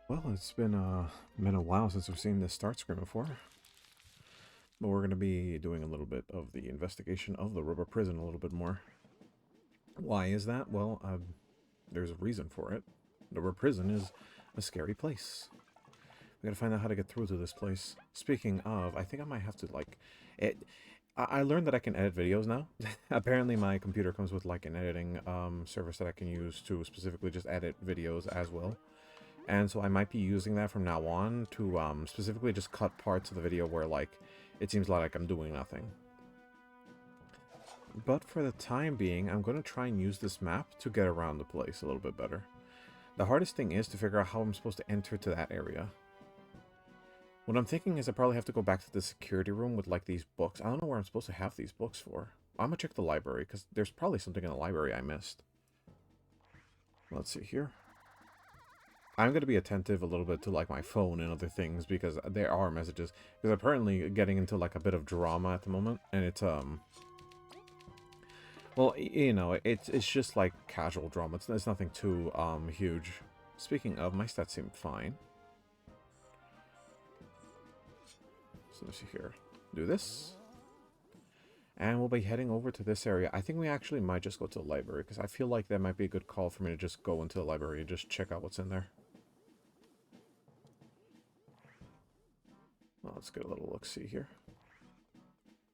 Well, it's been a while since we've seen this start screen before, but we're going to be doing a little bit of the investigation of the rubber prison a little bit more. Why is that? Well, there's a reason for it. The rubber prison is a scary place. We gotta find out how to get through to this place. Speaking of, I think I might have to like it. I learned that I can edit videos now. Apparently, my computer comes with like an editing service that I can use to specifically just edit videos as well. And so I might be using that from now on to specifically just cut parts of the video where like it seems like I'm doing nothing. But for the time being, I'm going to try and use this map to get around the place a little bit better. The hardest thing is to figure out how I'm supposed to enter to that area. What I'm thinking is I probably have to go back to the security room with like these books. I don't know where I'm supposed to have these books for. I'm going to check the library because there's probably something in the library I missed. Let's see here. I'm going to be attentive a little bit to like my phone and other things because there are messages. Because apparently getting into like a bit of drama at the moment, and it's well, you know, it's just like casual drama. It's nothing too huge. Speaking of, my stats seem fine. So let's see here. Do this. And we'll be heading over to this area. I think we actually might just go to the library because I feel like that might be a good call for me to just go into the library and just check out what's in there. Well, let's get a little look-see here.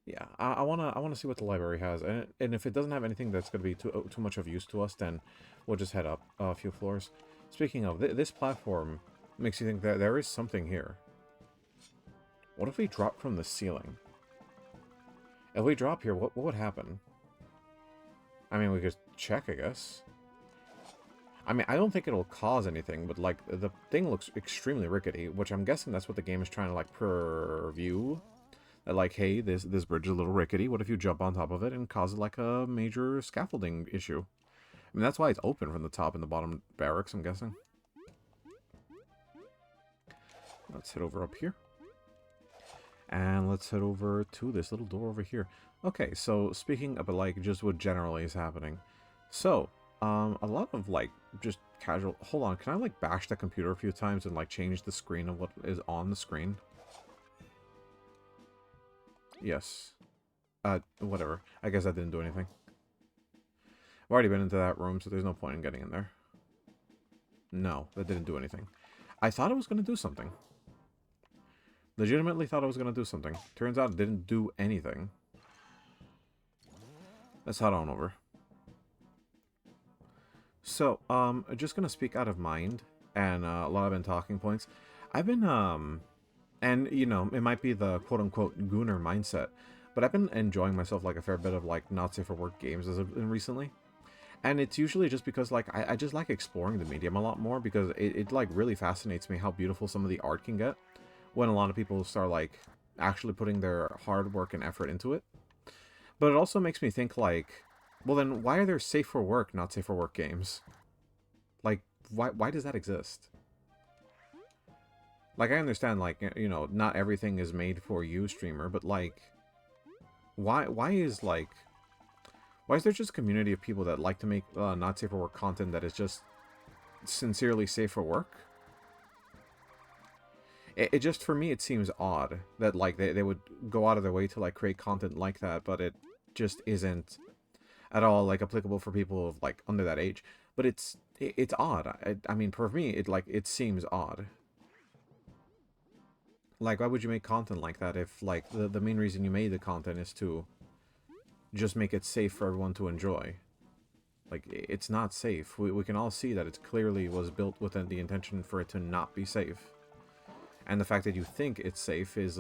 Yeah, I wanna see what the library has, and if it doesn't have anything that's gonna be too much of use to us, then we'll just head up a few floors. Speaking of, this platform makes you think that there is something here. What if we drop from the ceiling? If we drop here, what would happen? I mean, we could check, I guess. I mean, I don't think it'll cause anything, but like the thing looks extremely rickety, which I'm guessing that's what the game is trying to like preview. That like, hey, this bridge is a little rickety. What if you jump on top of it and cause like a major scaffolding issue? I mean, that's why it's open from the top and the bottom barracks, I'm guessing. Let's head over up here. And let's head over to this little door over here. Okay, so speaking of like just what generally is happening. So, a lot of like just casual... Hold on, can I like bash the computer a few times and like change the screen of what is on the screen? Yes. Whatever. I guess that didn't do anything. I've already been into that room, so there's no point in getting in there. No, that didn't do anything. I thought it was going to do something. Legitimately thought it was going to do something. Turns out it didn't do anything. Let's head on over. So, just going to speak out of mind, and a lot of talking points. I've been, and, you know, it might be the quote-unquote gooner mindset, but I've been enjoying myself like a fair bit of like not safe for work games as of recently. And it's usually just because like I just like exploring the medium a lot more because it like really fascinates me how beautiful some of the art can get when a lot of people start like actually putting their hard work and effort into it. But it also makes me think like, well then why are there safe for work, not safe for work games? Like why does that exist? Like I understand like, you know, not everything is made for you, streamer, but like why is there just a community of people that like to make not safe for work content that is just sincerely safe for work? It just, for me, it seems odd that, like, they would go out of their way to, like, create content like that, but it just isn't at all, like, applicable for people of, like, under that age. But it's odd. I mean, for me, it seems odd. Like, why would you make content like that if, like, the main reason you made the content is to just make it safe for everyone to enjoy? Like, it's not safe. We can all see that it clearly was built with the intention for it to not be safe. And the fact that you think it's safe is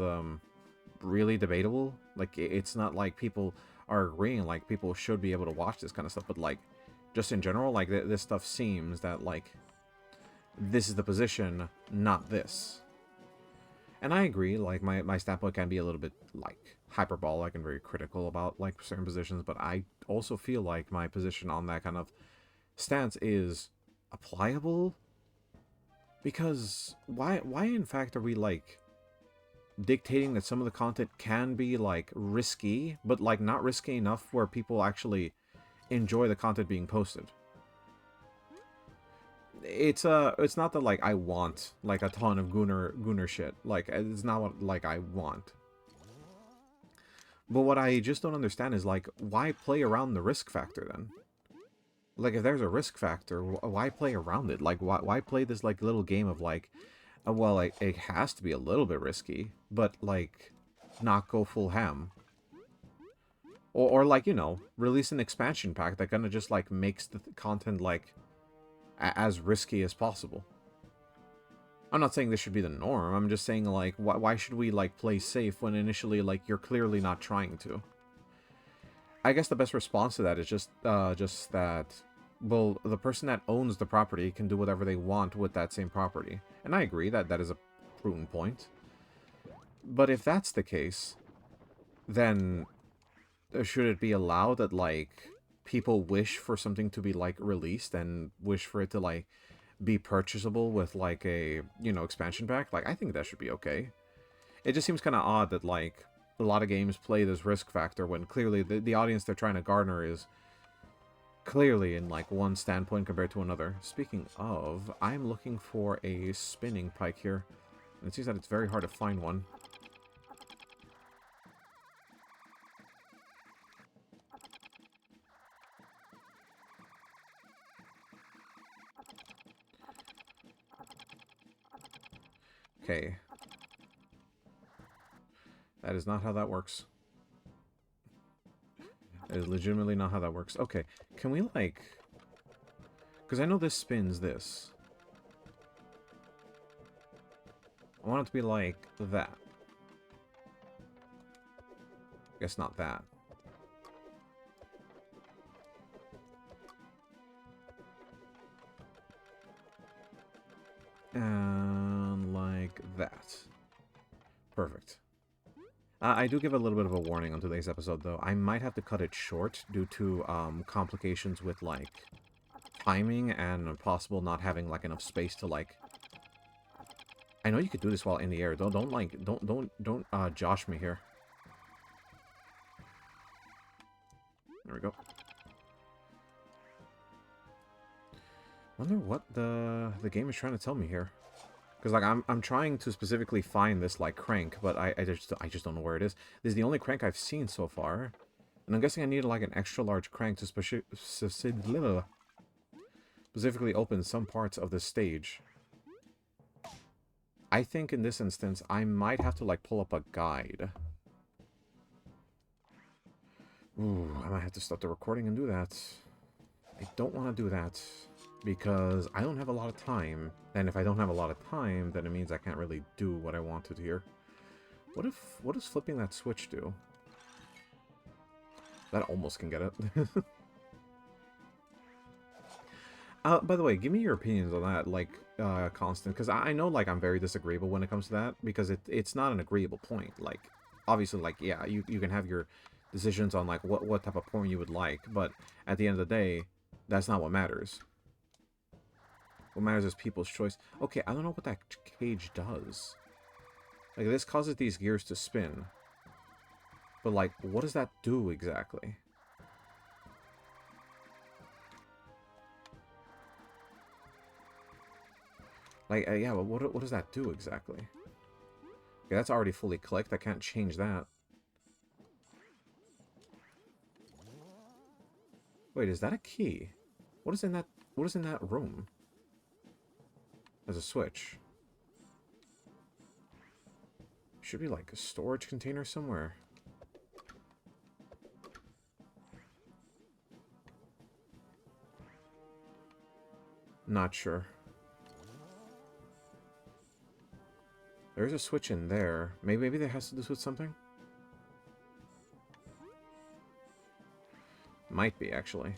really debatable. Like, it's not like people are agreeing like people should be able to watch this kind of stuff, but like just in general, like this stuff seems that like this is the position, not this. And I agree, like my standpoint can be a little bit like hyperbolic and very critical about like certain positions, but I also feel like my position on that kind of stance is applicable. Because why in fact are we like dictating that some of the content can be like risky, but like not risky enough where people actually enjoy the content being posted? it's not that like I want like a ton of Gunner shit. Like it's not what like I want. But what I just don't understand is like why play around the risk factor then? Like if there's a risk factor, why play around it? Like why play this like little game of like, well, like it has to be a little bit risky, but like not go full ham. Or like, you know, release an expansion pack that kind of just like makes the content like as risky as possible. I'm not saying this should be the norm. I'm just saying like why should we like play safe when initially like you're clearly not trying to? I guess the best response to that is just that, well, the person that owns the property can do whatever they want with that same property. And I agree that that is a prudent point. But if that's the case, then should it be allowed that, like, people wish for something to be, like, released and wish for it to, like, be purchasable with, like, a, you know, expansion pack? Like, I think that should be okay. It just seems kind of odd that, like, a lot of games play this risk factor when clearly the audience they're trying to garner is clearly in, like, one standpoint compared to another. Speaking of, I'm looking for a spinning pike here. And it seems that it's very hard to find one. Okay. That is not how that works. That is legitimately not how that works. Okay, can we, like... Because I know this spins this. I want it to be like that. Guess not that. And like that. Perfect. I do give a little bit of a warning on today's episode, though. I might have to cut it short due to complications with, like, timing and possible not having, like, enough space to, like... I know you could do this while in the air. Don't josh me here. There we go. Wonder what the game is trying to tell me here. Because, like, I'm trying to specifically find this, like, crank, but I just don't know where it is. This is the only crank I've seen so far. And I'm guessing I need, like, an extra large crank to specifically open some parts of this stage. I think in this instance, I might have to, like, pull up a guide. Ooh, I might have to stop the recording and do that. I don't want to do that. Because I don't have a lot of time. And if I don't have a lot of time, then it means I can't really do what I wanted here. What does flipping that switch do? That almost can get it. By the way, give me your opinions on that, like, Constant. Because I know, like, I'm very disagreeable when it comes to that. Because it's not an agreeable point. Like, obviously, like, yeah, you can have your decisions on, like, what type of porn you would like. But at the end of the day, that's not what matters. What matters is people's choice. Okay, I don't know what that cage does. Like, this causes these gears to spin. But, like, what does that do exactly? Like, yeah, but what does that do exactly? Okay, that's already fully clicked. I can't change that. Wait, is that a key? What is in that room? There's a switch. Should be like a storage container somewhere. Not sure. There's a switch in there. Maybe that has to do with something? Might be, actually.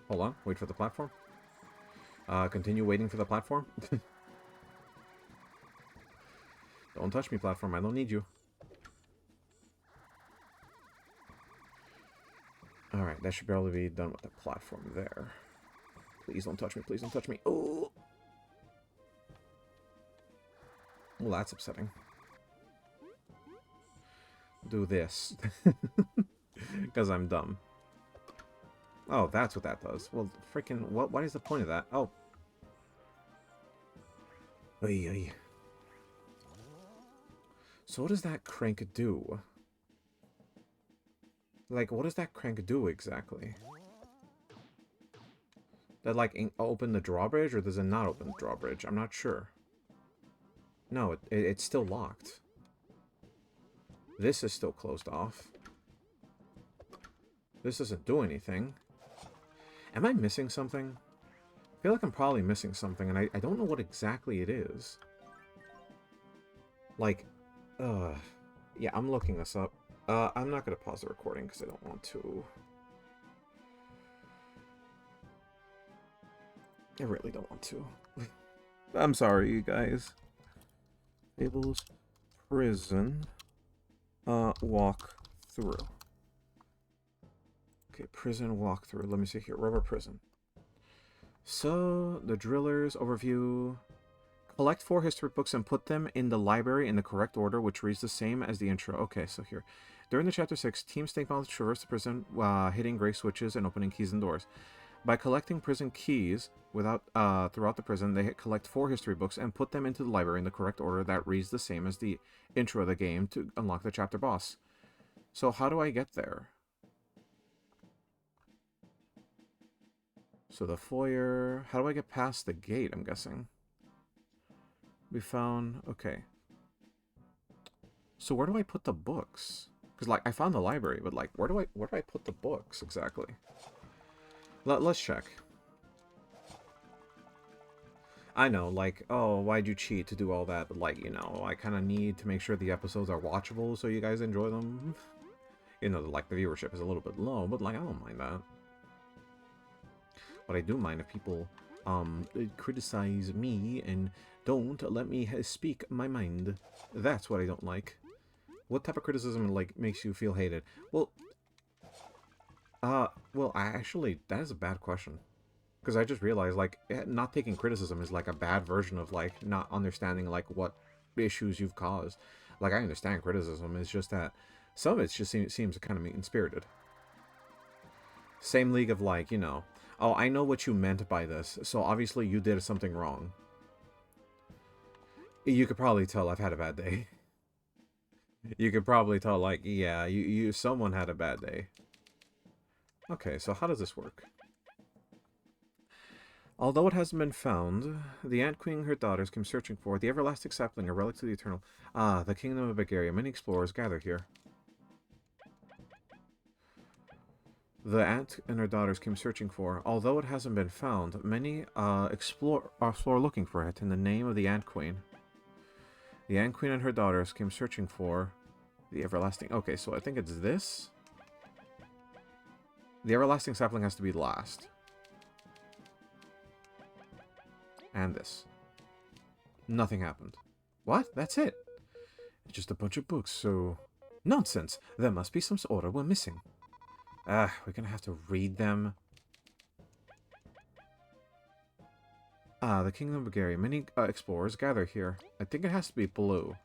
Hold on. Wait for the platform. Continue waiting for the platform. Don't touch me, platform. I don't need you. Alright, that should barely be done with the platform there. Please don't touch me. Please don't touch me. Oh! Well, that's upsetting. Do this. Because I'm dumb. Oh, that's what that does. Well, freaking, what is the point of that? Oh. Oy, oy. So what does that crank do? Like, what does that crank do exactly? That, like, open the drawbridge, or does it not open the drawbridge? I'm not sure. No, it's still locked. This is still closed off. This doesn't do anything. Am I missing something? I feel like I'm probably missing something, and I don't know what exactly it is. Like, yeah, I'm looking this up. I'm not going to pause the recording because I don't want to. I really don't want to. I'm sorry, you guys. Fables prison walk through. Okay, prison walkthrough. Let me see here. Rubber prison. So, the driller's overview. Collect 4 history books and put them in the library in the correct order, which reads the same as the intro. Okay, so here. During the Chapter 6, Team Snake Mouse traverse the prison, hitting gray switches and opening keys and doors. By collecting prison keys throughout the prison, they collect 4 history books and put them into the library in the correct order that reads the same as the intro of the game to unlock the chapter boss. So how do I get there? So the foyer... How do I get past the gate, I'm guessing? We found... Okay. So where do I put the books? Because, like, I found the library, but, like, where do I put the books, exactly? Let's check. I know, like, oh, why'd you cheat to do all that? But, like, you know, I kind of need to make sure the episodes are watchable so you guys enjoy them. You know, like, the viewership is a little bit low, but, like, I don't mind that. But I do mind if people, criticize me and don't let me speak my mind. That's what I don't like. What type of criticism, like, makes you feel hated? Well, actually, that is a bad question. Because I just realized, like, not taking criticism is, like, a bad version of, like, not understanding, like, what issues you've caused. Like, I understand criticism, it's just that some of it just seems kind of mean-spirited. Same league of, like, you know, oh, I know what you meant by this, so obviously you did something wrong. You could probably tell I've had a bad day. You could probably tell, like, yeah, someone had a bad day. Okay, so how does this work? Although it hasn't been found, the Ant Queen and her daughters came searching for the everlasting sapling, a relic to the eternal. Ah, the kingdom of Bulgaria. Many explorers gather here. The ant and her daughters came searching for. Although it hasn't been found, many explore looking for it in the name of the Ant Queen. The Ant Queen and her daughters came searching for the everlasting... Okay, so I think it's this. The everlasting sapling has to be last. And this. Nothing happened. What? That's it? It's just a bunch of books, so... Nonsense! There must be some order we're missing. We're gonna have to read them. The Kingdom of Bulgaria. Many explorers gather here. I think it has to be blue.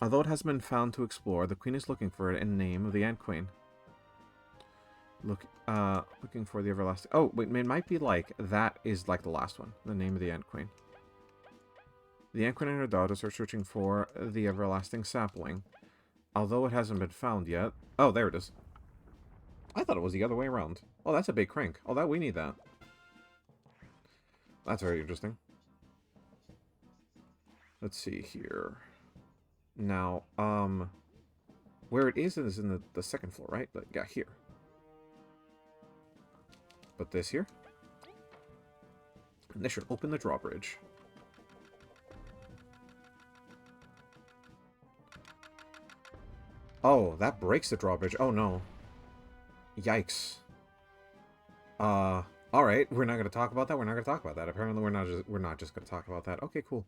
Although it hasn't been found to explore, the Queen is looking for it in the name of the Ant Queen. Looking for the everlasting... Oh, wait, it might be like... That is like the last one. The name of the Ant Queen. The Ant Queen and her daughters are searching for the everlasting sapling. Although it hasn't been found yet... Oh, there it is. I thought it was the other way around. Oh, that's a big crank. Oh, we need that. That's very interesting. Let's see here. Now, where it is in the second floor, right? Yeah, here. But this here. And this should open the drawbridge. Oh, that breaks the drawbridge. Oh, no. Yikes. Alright, we're not going to talk about that. We're not going to talk about that. Apparently, we're not just going to talk about that. Okay, cool.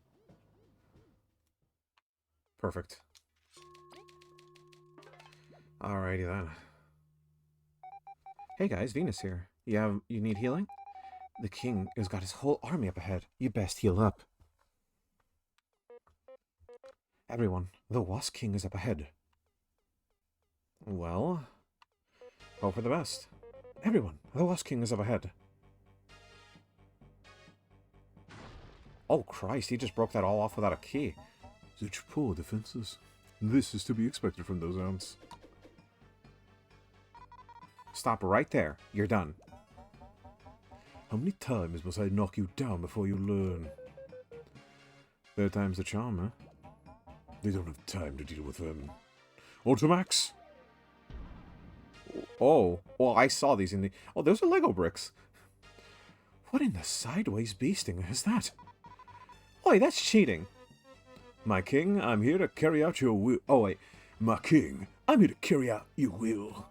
Perfect. Alrighty then. Hey guys, Venus here. You need healing? The king has got his whole army up ahead. You best heal up. Everyone, the Wasp King is up ahead. Well, hope for the best. Everyone, the Wasp King is up ahead. Oh, Christ, he just broke that all off without a key. Such poor defenses. This is to be expected from those ants. Stop right there. You're done. How many times must I knock you down before you learn? Third time's the charm, huh? They don't have time to deal with them. Ultimax! Oh, well, I saw these in the... Oh, those are Lego bricks. What in the sideways beasting is that? Oi, that's cheating. My king, I'm here to carry out your will. Oh, wait. My king, I'm here to carry out your will.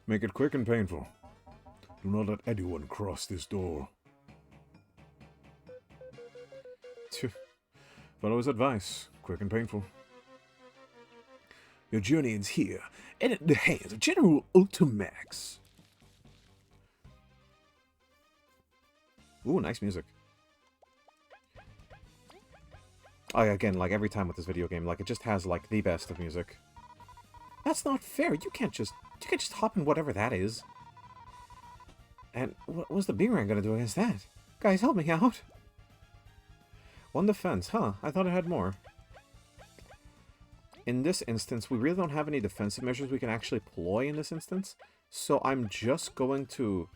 Make it quick and painful. Do not let anyone cross this door. Follow his advice. Quick and painful. Your journey ends here, and in the hands of General Ultimax. Ooh, nice music. Oh, yeah, again, like every time with this video game, like it just has like the best of music. That's not fair. You can't just hop in whatever that is. And what was the Beerang gonna do against that? Guys, help me out. One defense, huh? I thought it had more. In this instance, we really don't have any defensive measures we can actually deploy in this instance. So I'm just going to...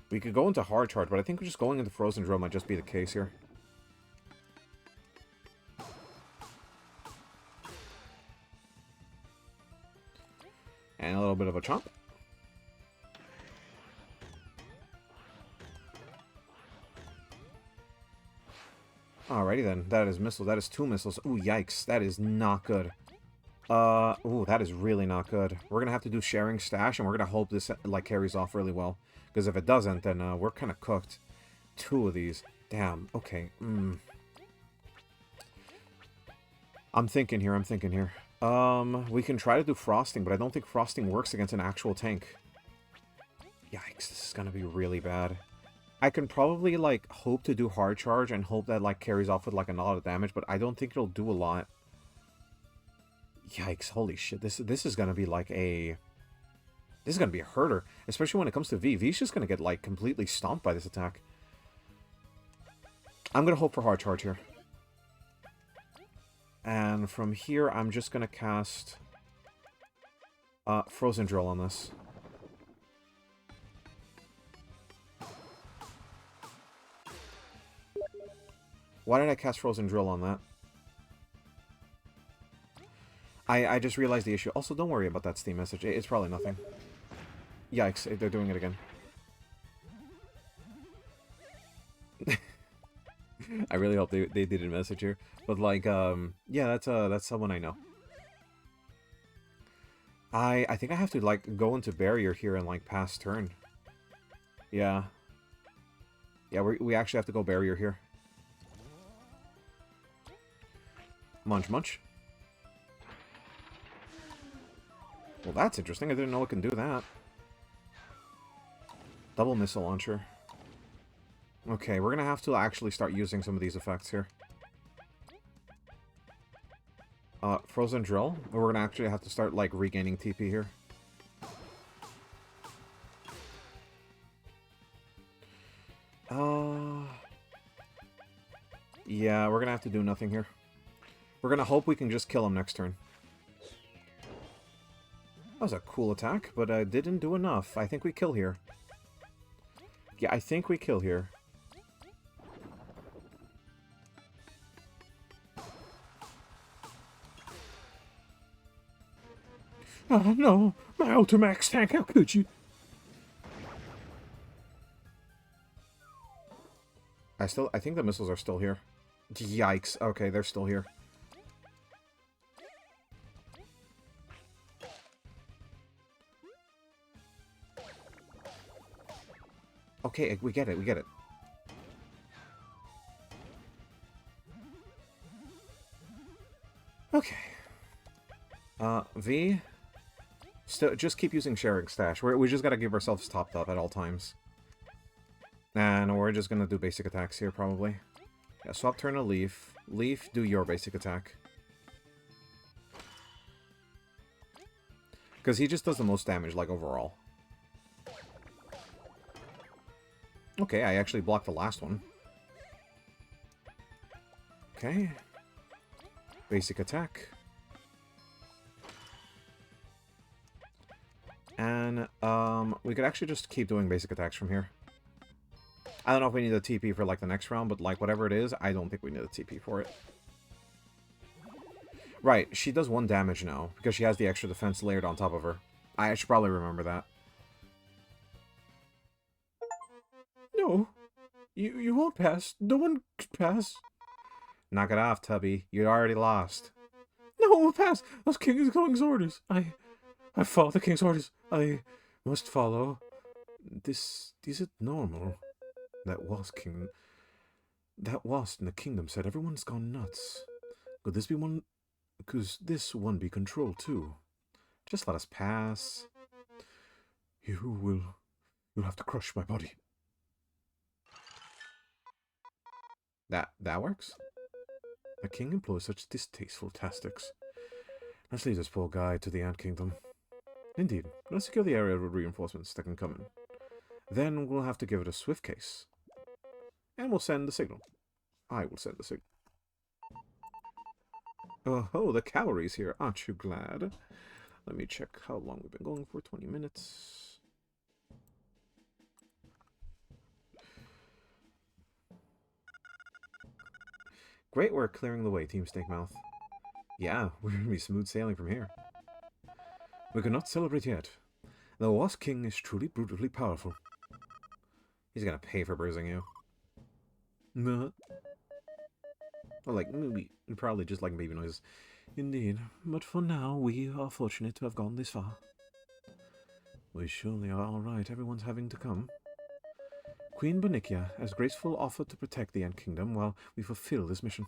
We could go into hard charge, but I think just going into frozen drill might just be the case here. And a little bit of a chomp. Alrighty then. That is missiles. That is 2 missiles. Ooh, yikes. That is not good. Ooh, that is really not good. We're gonna have to do sharing stash, and we're gonna hope this, like, carries off really well. Because if it doesn't, then, we're kind of cooked. 2 of these. Damn. Okay. I'm thinking here. We can try to do frosting, but I don't think frosting works against an actual tank. Yikes, this is gonna be really bad. I can probably, like, hope to do hard charge and hope that, like, carries off with, like, a lot of damage, but I don't think it'll do a lot. Yikes, holy shit, this is gonna be, like, a... This is gonna be a herder, especially when it comes to V. V's just gonna get, like, completely stomped by this attack. I'm gonna hope for hard charge here. And from here, I'm just gonna cast... Frozen Drill on this. Why did I cast Frozen Drill on that? I just realized the issue. Also, don't worry about that Steam message. It's probably nothing. Yikes, they're doing it again. I really hope they did a message here. But, like, yeah, that's someone I know. I think I have to, like, go into barrier here and, like, pass turn. Yeah. Yeah, we actually have to go barrier here. Munch, munch. Well, that's interesting. I didn't know it can do that. Double missile launcher. Okay, we're gonna have to actually start using some of these effects here. Frozen Drill. We're gonna actually have to start, like, regaining TP here. Yeah, we're gonna have to do nothing here. We're gonna hope we can just kill him next turn. That was a cool attack, but I didn't do enough. I think we kill here. Yeah, I think we kill here. Oh no, my Ultimax tank, how could you? I think the missiles are still here. Yikes, okay, they're still here. Okay, we get it, we get it. Okay. V... Still, just keep using sharing stash. We just gotta give ourselves topped up at all times. And we're just gonna do basic attacks here, probably. Yeah, swap turn to Leaf. Leaf, do your basic attack. Because he just does the most damage, like, overall. Okay, I actually blocked the last one. Okay. Basic attack. And, we could actually just keep doing basic attacks from here. I don't know if we need a TP for, like, the next round, but, like, whatever it is, I don't think we need a TP for it. Right, she does 1 damage now, because she has the extra defense layered on top of her. I should probably remember that. No, you won't pass. No one could pass. Knock it off, Tubby. You already lost. No one will pass. Those King's orders. I follow the King's orders. I must follow. This isn't normal. That wasp in the kingdom said everyone's gone nuts. Could this be one? Could this one be controlled too? Just let us pass. You'll have to crush my body. That works? The king employs such distasteful tactics. Let's leave this poor guy to the Ant Kingdom. Indeed, let's secure the area with reinforcements that can come in. Then we'll have to give it a swift case. And we'll send the signal. I will send the signal. Oh, the cavalry's here. Aren't you glad? Let me check how long we've been going for. 20 minutes. Great work clearing the way, Team Snakemouse. Yeah, we're going to be smooth sailing from here. We cannot celebrate yet. The Wasp King is truly brutally powerful. He's going to pay for bruising you. No. Well, like, maybe, probably just like baby noises. Indeed, but for now, we are fortunate to have gone this far. We surely are alright, everyone's having to come. Queen Bonicia has gracefully offered to protect the Ant Kingdom while we fulfill this mission.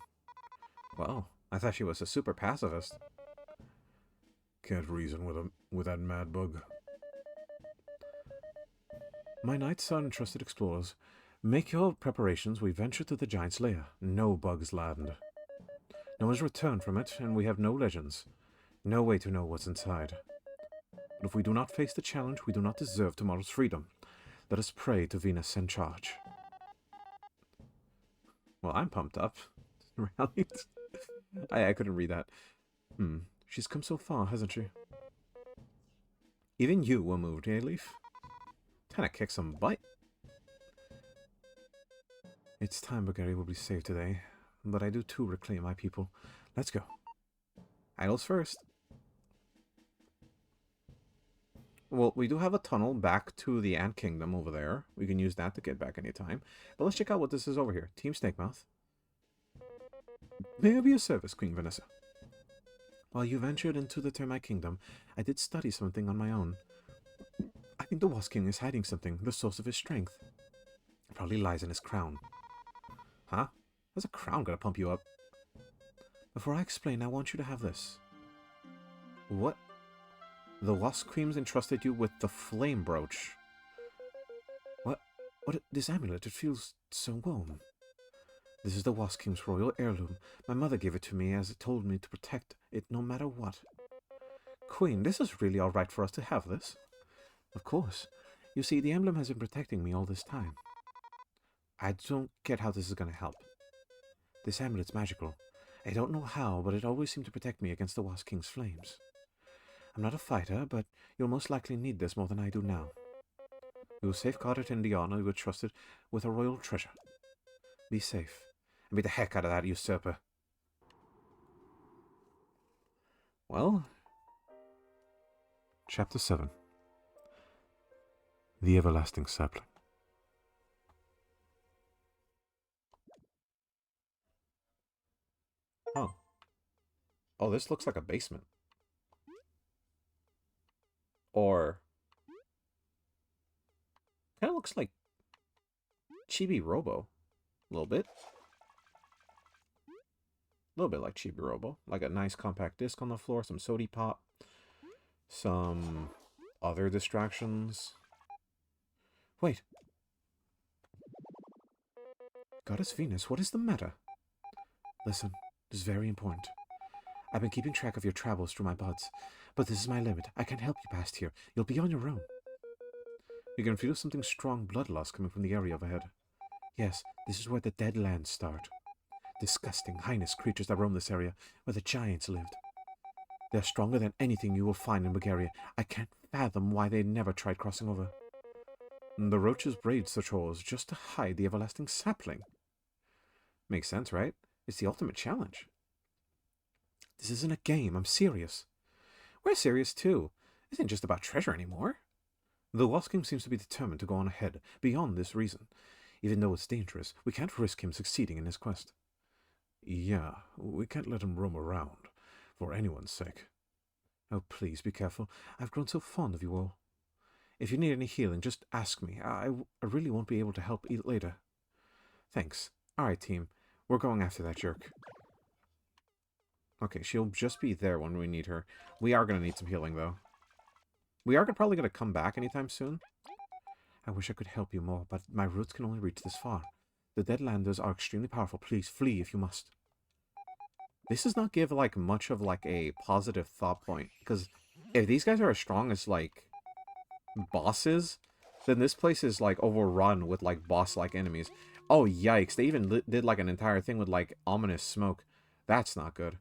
Wow, I thought she was a super pacifist. Can't reason with that mad bug. My knights are entrusted explorers. Make your preparations, we venture to the giant's lair. No bugs land. No one's returned from it, and we have no legends. No way to know what's inside. But if we do not face the challenge, we do not deserve tomorrow's freedom. Let us pray to Venus in charge. Well, I'm pumped up. Right? I couldn't read that. She's come so far, hasn't she? Even you were moved, eh, Leaf? Kinda kick some butt. It's time Bulgaria will be saved today, but I do too reclaim my people. Let's go. Idols first. Well, we do have a tunnel back to the Ant Kingdom over there. We can use that to get back anytime. But let's check out what this is over here. Team Snakemouth. May I be of service, Queen Vanessa? While you ventured into the Termite Kingdom, I did study something on my own. I think the Wasp King is hiding something, the source of his strength. It probably lies in his crown. Huh? How's a crown gonna pump you up? Before I explain, I want you to have this. What? The Wasp Queen's entrusted you with the Flame Brooch. What? This amulet, it feels so warm. This is the Wasp King's royal heirloom. My mother gave it to me as it told me to protect it no matter what. Queen, this is really alright for us to have this. Of course. You see, the emblem has been protecting me all this time. I don't get how this is going to help. This amulet's magical. I don't know how, but it always seemed to protect me against the Wasp King's flames. I'm not a fighter, but you'll most likely need this more than I do now. We will safeguard it in the honor you were trusted with a royal treasure. Be safe, and beat the heck out of that usurper. Well, Chapter 7. The Everlasting Sapling. Oh. Oh, this looks like a basement. Or... kind of looks like Chibi Robo. A little bit. A little bit like Chibi Robo. Like a nice compact disc on the floor, some sody pop. Some other distractions. Wait. Goddess Venus, what is the matter? Listen, this is very important. I've been keeping track of your travels through my buds, but this is my limit. I can't help you past here. You'll be on your own. You can feel something strong bloodlust coming from the area overhead. Yes, this is where the Deadlands start. Disgusting, heinous creatures that roam this area, where the giants lived. They're stronger than anything you will find in Bulgaria. I can't fathom why they never tried crossing over. The roaches braid such holes just to hide the everlasting sapling. Makes sense, right? It's the ultimate challenge. This isn't a game, I'm serious. We're serious too. It isn't just about treasure anymore. The Wasp King seems to be determined to go on ahead, beyond this reason. Even though it's dangerous, we can't risk him succeeding in his quest. Yeah, we can't let him roam around, for anyone's sake. Oh, please be careful. I've grown so fond of you all. If you need any healing, just ask me. I really won't be able to help later. Thanks. Alright, team. We're going after that jerk. Okay, she'll just be there when we need her. We are going to need some healing, though. We are probably going to come back anytime soon. I wish I could help you more, but my roots can only reach this far. The Deadlanders are extremely powerful. Please flee if you must. This does not give, like, much of, like, a positive thought point. Because if these guys are as strong as, like, bosses, then this place is, like, overrun with, like, boss-like enemies. Oh, yikes. They even did, like, an entire thing with, like, ominous smoke. That's not good.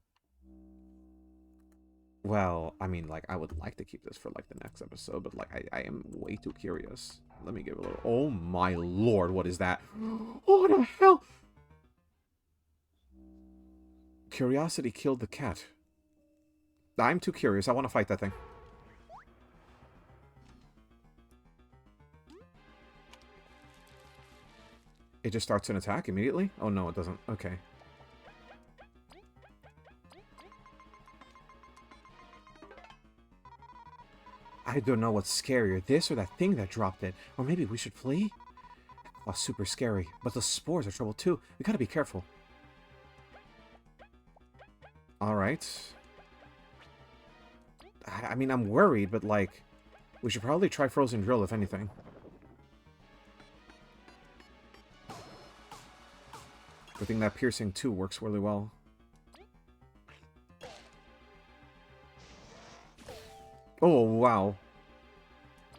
Well, I mean, like, I would like to keep this for, like, the next episode, but, like, I am way too curious. Let me give a little... Oh, my lord, what is that? Oh, what the hell? Curiosity killed the cat. I'm too curious. I want to fight that thing. It just starts an attack immediately? Oh, no, it doesn't. Okay. I don't know what's scarier, this or that thing that dropped it. Or maybe we should flee? Oh, super scary. But the spores are trouble too. We gotta be careful. Alright. I mean, I'm worried, but, like, we should probably try Frozen Drill, if anything. I think that Piercing, too, works really well. Oh, wow.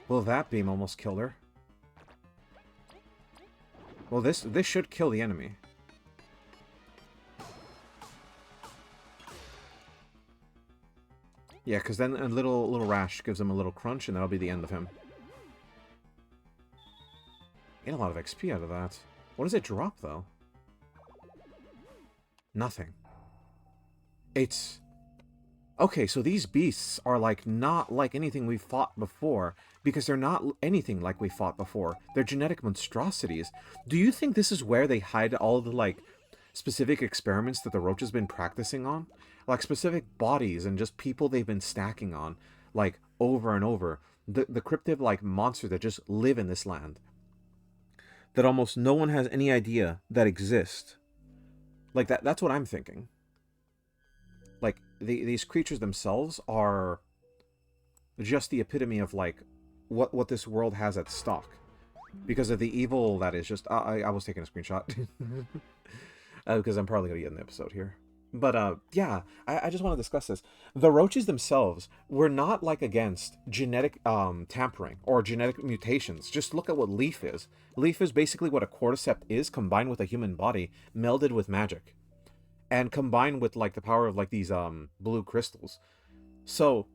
Well, that beam almost killed her. Well, this should kill the enemy. Yeah, because then a little rash gives him a little crunch, and that'll be the end of him. Get a lot of XP out of that. What does it drop, though? Nothing. It's... Okay, so these beasts are, like, not like anything we've fought before, because they're not anything like we fought before. They're genetic monstrosities. Do you think this is where they hide all the, like, specific experiments that the roach has been practicing on? Like, specific bodies and just people they've been stacking on, like, over and over. The cryptid, like, monster that just live in this land. That almost no one has any idea that exist. Like, that's what I'm thinking. Like, these creatures themselves are just the epitome of, like, what this world has at stock. Because of the evil that is just... I was taking a screenshot. Because I'm probably going to get in the episode here. But, yeah, I just want to discuss this. The roaches themselves were not, like, against genetic tampering or genetic mutations. Just look at what Leaf is. Leaf is basically what a cordyceps is, combined with a human body, melded with magic. And combined with, like, the power of, like, these blue crystals. So,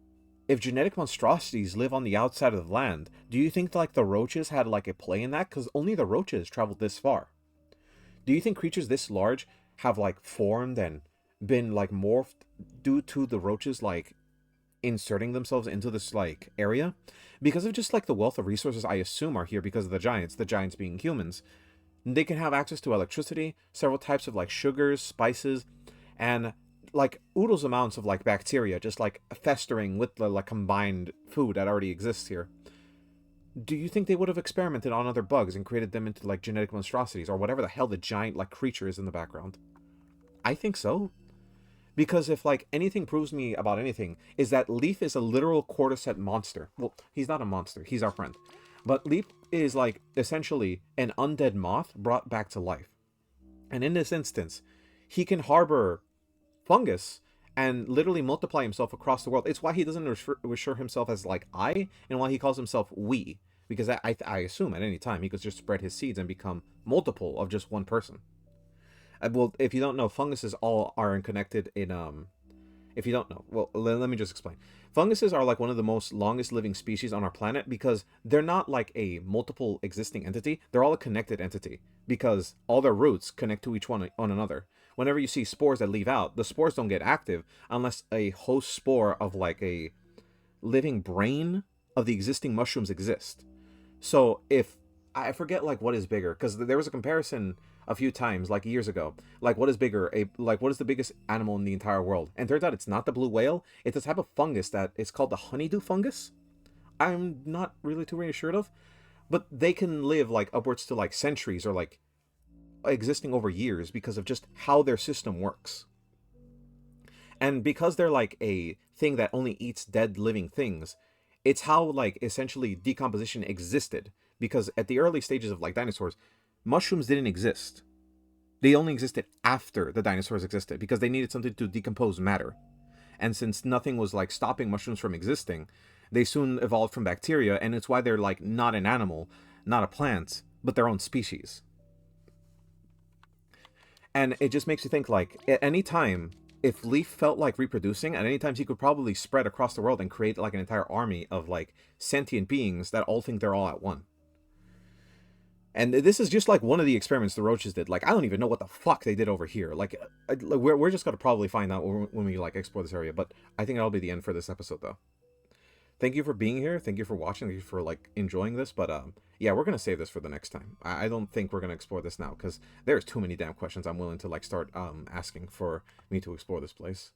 if genetic monstrosities live on the outside of the land, do you think, like, the roaches had, like, a play in that? Because only the roaches traveled this far. Do you think creatures this large have, like, formed and been, like, morphed due to the roaches, like, inserting themselves into this, like, area? Because of just, like, the wealth of resources I assume are here because of the giants being humans. They can have access to electricity, several types of, like, sugars, spices, and, like, oodles amounts of, like, bacteria just, like, festering with the, like, combined food that already exists here. Do you think they would have experimented on other bugs and created them into, like, genetic monstrosities, or whatever the hell the giant, like, creature is in the background? I think so. Because if, like, anything proves me about anything, is that Leaf is a literal cordyceps monster. Well, he's not a monster, he's our friend. But Leaf is, like, essentially an undead moth brought back to life. And in this instance, he can harbor fungus and literally multiply himself across the world. It's why he doesn't refer himself as, like, I, and why he calls himself we. because I assume at any time he could just spread his seeds and become multiple of just one person. Well, if you don't know, funguses all are connected in if you don't know, well, let me just explain. Funguses are like one of the most longest living species on our planet because they're not like a multiple existing entity. They're all a connected entity because all their roots connect to each one on another. Whenever you see spores that leave out, the spores don't get active unless a host spore of like a living brain of the existing mushrooms exist. So if I forget like what is bigger, because there was a comparison a few times like years ago, like what is bigger, a like what is the biggest animal in the entire world, and turns out it's not the blue whale. It's a type of fungus that is called the honeydew fungus. I'm not really too reassured of, but they can live like upwards to like centuries or like existing over years because of just how their system works. And because they're like a thing that only eats dead living things, it's how like essentially decomposition existed. Because at the early stages of like dinosaurs, mushrooms didn't exist. They only existed after the dinosaurs existed because they needed something to decompose matter. And since nothing was like stopping mushrooms from existing, they soon evolved from bacteria, and it's why they're like not an animal, not a plant, but their own species. And it just makes you think like at any time, if Leaf felt like reproducing, at any time he could probably spread across the world and create like an entire army of like sentient beings that all think they're all at one. And this is just like one of the experiments the roaches did. Like I don't even know what the fuck they did over here. Like we're just gonna probably find out when we like explore this area. But I think that'll be the end for this episode though. Thank you for being here. Thank you for watching. Thank you for like enjoying this. But yeah, we're gonna save this for the next time. I don't think we're gonna explore this now because there's too many damn questions I'm willing to like start asking for me to explore this place.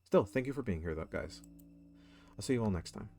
Still, thank you for being here though, guys. I'll see you all next time.